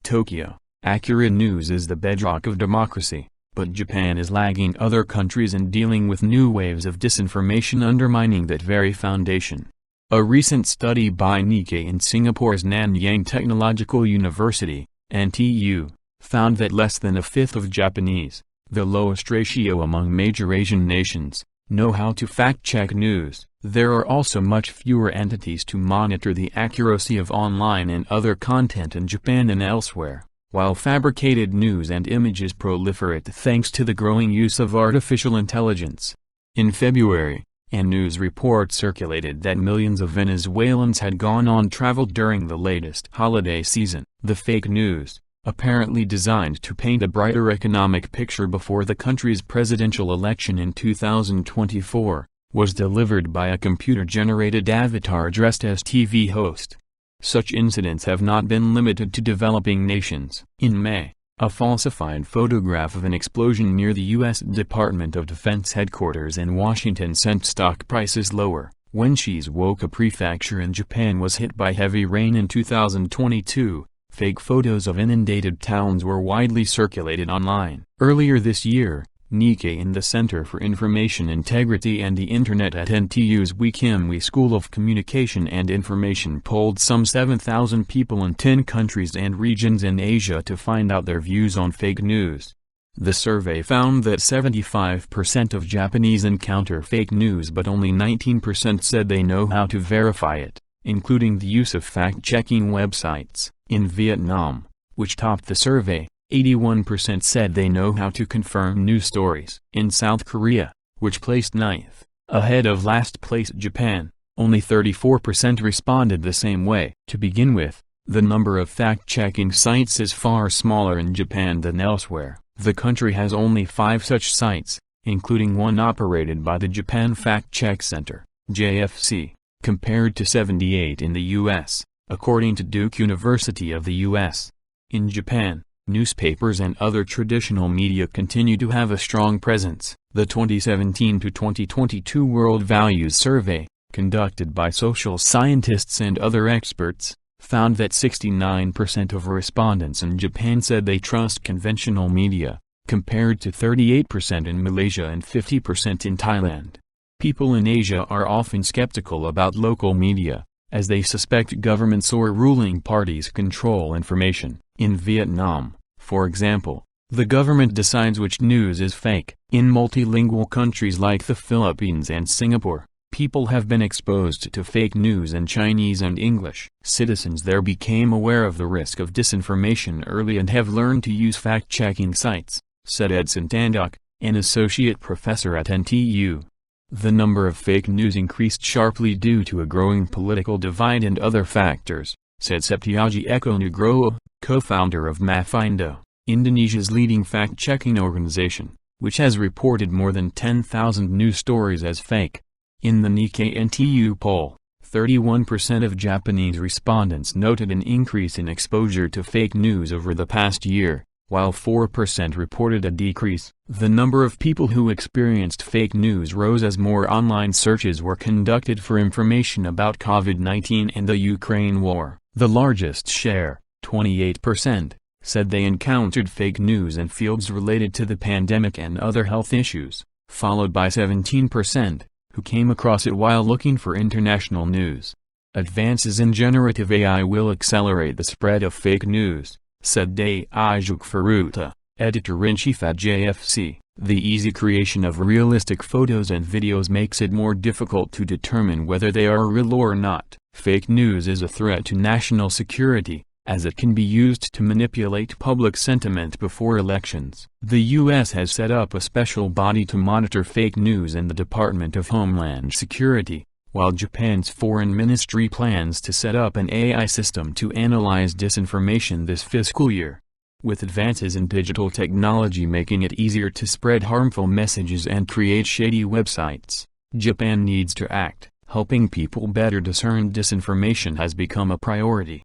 Tokyo, accurate news is the bedrock of democracy, but Japan is lagging other countries in dealing with new waves of disinformation undermining that very foundation. A recent study by Nikkei in Singapore's Nanyang Technological University, NTU, found that less than a fifth of Japanese, the lowest ratio among major Asian nations, know how to fact-check news. There are also much fewer entities to monitor the accuracy of online and other content in Japan than elsewhere, while fabricated news and images proliferate thanks to the growing use of artificial intelligence. In February, a news report circulated that millions of Venezuelans had gone on travel during the latest holiday season. The fake news, apparently designed to paint a brighter economic picture before the country's presidential election in 2024, was delivered by a computer-generated avatar dressed as TV host. Such incidents have not been limited to developing nations. In May, a falsified photograph of an explosion near the U.S. Department of Defense headquarters in Washington sent stock prices lower. When Shizuoka Prefecture in Japan was hit by heavy rain in 2022, fake photos of inundated towns were widely circulated online. Earlier this year, Nikkei and the Center for Information Integrity and the Internet at NTU's Wikimwi School of Communication and Information polled some 7,000 people in 10 countries and regions in Asia to find out their views on fake news. The survey found that 75% of Japanese encounter fake news, but only 19% said they know how to verify it, including the use of fact-checking websites. In Vietnam, which topped the survey, 81% said they know how to confirm news stories. In South Korea, which placed ninth, ahead of last place Japan, only 34% responded the same way. To begin with, the number of fact-checking sites is far smaller in Japan than elsewhere. The country has only 5 such sites, including one operated by the Japan Fact-Check Center, JFC, compared to 78 in the U.S., according to Duke University of the U.S. In Japan, newspapers and other traditional media continue to have a strong presence. The 2017 to 2022 World Values Survey, conducted by social scientists and other experts, found that 69% of respondents in Japan said they trust conventional media, compared to 38% in Malaysia and 50% in Thailand. People in Asia are often skeptical about local media, as they suspect governments or ruling parties control information. In Vietnam, for example, the government decides which news is fake. In multilingual countries like the Philippines and Singapore, people have been exposed to fake news in Chinese and English. Citizens there became aware of the risk of disinformation early and have learned to use fact-checking sites, said Edson Tandok, an associate professor at NTU. The number of fake news increased sharply due to a growing political divide and other factors, said Septiaji Eko Nugroho, co-founder of Mafindo, Indonesia's leading fact-checking organization, which has reported more than 10,000 news stories as fake. In the Nikkei NTU poll, 31% of Japanese respondents noted an increase in exposure to fake news over the past year, while 4% reported a decrease. The number of people who experienced fake news rose as more online searches were conducted for information about COVID-19 and the Ukraine war. The largest share, 28%, said they encountered fake news in fields related to the pandemic and other health issues, followed by 17%, who came across it while looking for international news. Advances in generative AI will accelerate the spread of fake news, said Daisuke Furuta, editor-in-chief at JFC. The easy creation of realistic photos and videos makes it more difficult to determine whether they are real or not. Fake news is a threat to national security, as it can be used to manipulate public sentiment before elections. The U.S. has set up a special body to monitor fake news in the Department of Homeland Security, while Japan's foreign ministry plans to set up an AI system to analyze disinformation this fiscal year. With advances in digital technology making it easier to spread harmful messages and create shady websites, Japan needs to act. Helping people better discern disinformation has become a priority.